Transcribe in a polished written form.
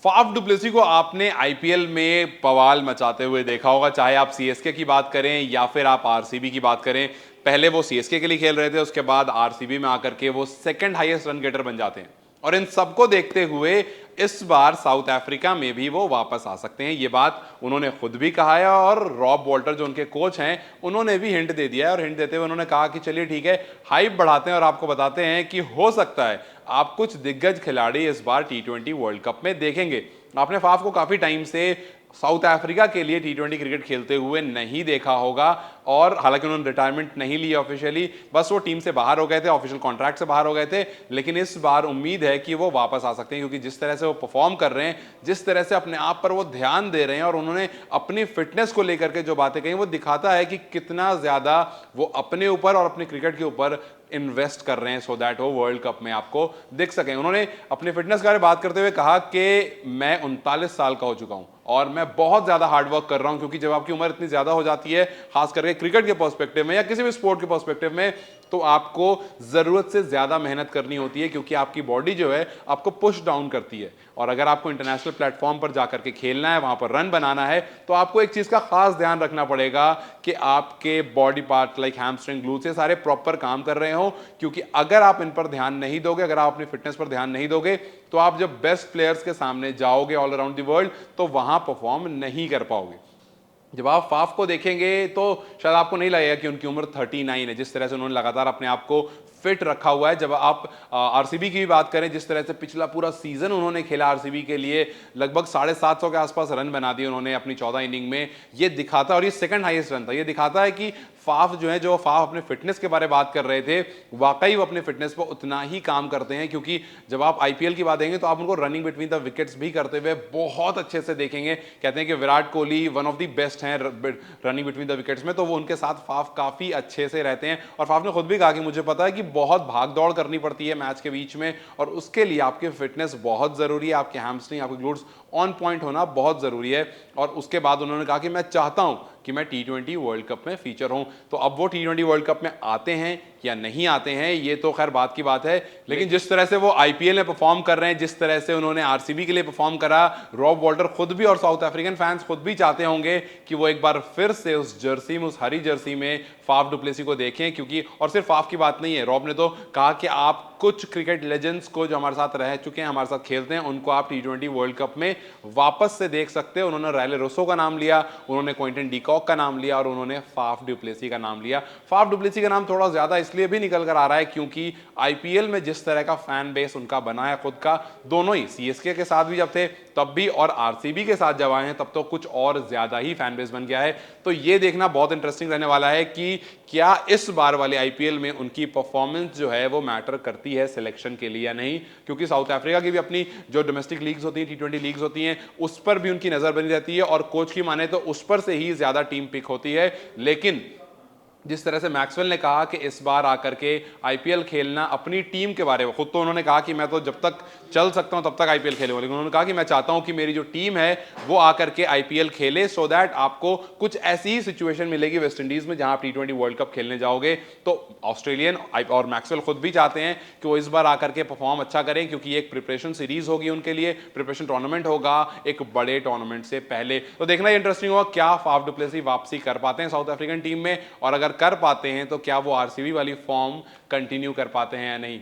Faf du Plessis को आपने IPL में बवाल मचाते हुए देखा होगा, चाहे आप सीएसके की बात करें या फिर आप आरसीबी की बात करें। पहले वो सीएसके के लिए खेल रहे थे, उसके बाद आरसीबी में आकर के वो सेकंड हाईएस्ट रन गेटर बन जाते हैं। और इन सबको देखते हुए इस बार साउथ अफ्रीका में भी वो वापस आ सकते हैं, ये बात उन्होंने खुद भी कहा है और रॉब वॉल्टर जो उनके कोच हैं उन्होंने भी हिंट दे दिया है। और हिंट देते हुए उन्होंने कहा कि चलिए ठीक है, हाइप बढ़ाते हैं और आपको बताते हैं कि हो सकता है आप कुछ दिग्गज खिलाड़ी इस बार टी20 वर्ल्ड कप में देखेंगे। आपने फाफ को काफी टाइम से साउथ अफ्रीका के लिए टी20 क्रिकेट खेलते हुए नहीं देखा होगा, और हालांकि उन्होंने रिटायरमेंट नहीं ली ऑफिशियली, बस वो टीम से बाहर हो गए थे, ऑफिशियल कॉन्ट्रैक्ट से बाहर हो गए थे। लेकिन इस बार उम्मीद है कि वो वापस आ सकते हैं, क्योंकि जिस तरह से वो परफॉर्म कर रहे हैं, जिस तरह से अपने आप पर वो ध्यान दे रहे हैं और उन्होंने अपनी फिटनेस को लेकर के जो बातें कही, वो दिखाता है कि कितना ज्यादा वो अपने ऊपर और अपने क्रिकेट के ऊपर इन्वेस्ट कर रहे हैं, सो दैट वो वर्ल्ड कप में आपको दिख सके। उन्होंने अपनी फिटनेस के बारे में बात करते हुए कहा कि मैं 39 साल का हो चुका हूं और मैं बहुत ज्यादा हार्डवर्क कर रहा हूं, क्योंकि जब आपकी उम्र इतनी ज्यादा हो जाती है, खास करके क्रिकेट के पर्सपेक्टिव में या किसी भी स्पोर्ट के पर्सपेक्टिव में, तो आपको जरूरत से ज्यादा मेहनत करनी होती है, क्योंकि आपकी बॉडी जो है आपको पुश डाउन करती है। और अगर आपको इंटरनेशनल प्लेटफॉर्म पर जाकर के खेलना है, वहां पर रन बनाना है, तो आपको एक चीज का खास ध्यान रखना पड़ेगा कि आपके body part like hamstring, glutes, ये सारे प्रॉपर काम कर रहे हो। क्योंकि अगर आप इन पर ध्यान नहीं दोगे, अगर आप अपनी फिटनेस पर ध्यान नहीं दोगे, तो आप जब बेस्ट प्लेयर्स के सामने जाओगे ऑल अराउंड द वर्ल्ड, तो वहां परफॉर्म नहीं कर पाओगे। जब आप फाफ को देखेंगे तो शायद आपको नहीं लगेगा कि उनकी उम्र 39 है, जिस तरह से उन्होंने लगातार अपने आप को फिट रखा हुआ है। जब आप आरसीबी की भी बात करें, जिस तरह से पिछला पूरा सीजन उन्होंने खेला आरसीबी के लिए, लगभग 750 के आसपास रन बना दिए उन्होंने अपनी 14 इनिंग में, ये दिखाता, और ये सेकंड हाईएस्ट रन था, ये दिखाता है कि फाफ जो है, जो फाफ अपने फिटनेस के बारे में बात कर रहे थे, वाकई वो अपने फिटनेस पर उतना ही काम करते हैं। क्योंकि जब आप आईपीएल की बात देंगे तो आप उनको रनिंग बिटवीन द विकेट्स भी करते हुए बहुत अच्छे से देखेंगे। कहते हैं कि Virat Kohli one of the best हैं रनिंग बिटवीन द विकेट्स में, तो वो उनके साथ फाफ काफी अच्छे से रहते हैं। और फाफ ने खुद भी कहा कि मुझे पता है कि बहुत भाग दौड़ करनी पड़ती है मैच के बीच में, और उसके लिए आपकी फिटनेस बहुत जरूरी है, आपके हैमस्ट्रिंग, आपके ग्लूट्स ऑन पॉइंट होना बहुत जरूरी है। और उसके बाद उन्होंने कहा कि मैं चाहता हूं कि मैं टी20 वर्ल्ड कप में फीचर हूं। तो अब वो टी20 वर्ल्ड कप में आते हैं या नहीं आते हैं, ये तो खैर बात की बात है। लेकिन जिस तरह से वो आईपीएल में परफॉर्म कर रहे हैं, जिस तरह से उन्होंने आरसीबी के लिए परफॉर्म करा, रॉब वॉल्टर खुद भी और साउथ अफ्रीकन फैंस खुद भी चाहते होंगे कि वो एक बार फिर से उस जर्सी में, उस हरी जर्सी में फाफ डुप्लेसी को देखें। क्योंकि और सिर्फ फाफ की बात नहीं है, रॉब ने तो कहा कि आप कुछ क्रिकेट लेजेंड्स को जो हमारे साथ रह चुके हैं, हमारे साथ खेलते हैं, उनको आप टी20 वर्ल्ड कप में वापस से देख सकते हैं। उन्होंने रायले रोसो का नाम लिया, उन्होंने क्विंटन डीकॉक का नाम लिया, और उन्होंने फाफ डुप्लेसी का नाम लिया। फाफ डुप्लेसी का नाम थोड़ा ज्यादा इसलिए भी निकल कर आ रहा है क्योंकि आईपीएल में जिस तरह का फैन बेस उनका बना है खुद का, दोनों ही सीएसके के साथ भी जब थे तब भी, और आरसीबी के साथ जब आए हैं तब तो कुछ और ज्यादा ही फैन बेस बन गया है। तो ये देखना बहुत इंटरेस्टिंग रहने वाला है कि क्या इस बार वाले आईपीएल में उनकी परफॉर्मेंस जो है वो मैटर करती है सिलेक्शन के लिए या नहीं। क्योंकि साउथ अफ्रीका की भी अपनी जो डोमेस्टिक लीग्स होती हैं, टी20 लीग्स होती हैं, उस पर भी उनकी नजर बनी रहती है, और कोच की माने तो उस पर से ही ज्यादा टीम पिक होती है। लेकिन जिस तरह से मैक्सवेल ने कहा कि इस बार आकर के आईपीएल खेलना अपनी टीम के बारे में, खुद तो उन्होंने कहा कि मैं तो जब तक चल सकता हूं तब तक आईपीएल खेलूंगा, लेकिन उन्होंने कहा कि मैं चाहता हूं कि मेरी जो टीम है वो आकर के आईपीएल खेले, सो दैट आपको कुछ ऐसी ही सिचुएशन मिलेगी वेस्ट इंडीज में जहां आप टी20 वर्ल्ड कप खेलने जाओगे। तो ऑस्ट्रेलियन और मैक्सवेल खुद भी चाहते हैं कि वो इस बार आकर के परफॉर्म अच्छा करें, क्योंकि एक प्रिपरेशन सीरीज होगी उनके लिए, प्रिपरेशन टूर्नामेंट होगा एक बड़े टूर्नामेंट से पहले। तो देखना इंटरेस्टिंग होगा क्या फाफ डुप्लेसी वापसी कर पाते हैं साउथ अफ्रीकन टीम में, और अगर कर पाते हैं तो क्या वो आरसीबी वाली फॉर्म कंटिन्यू कर पाते हैं या नहीं।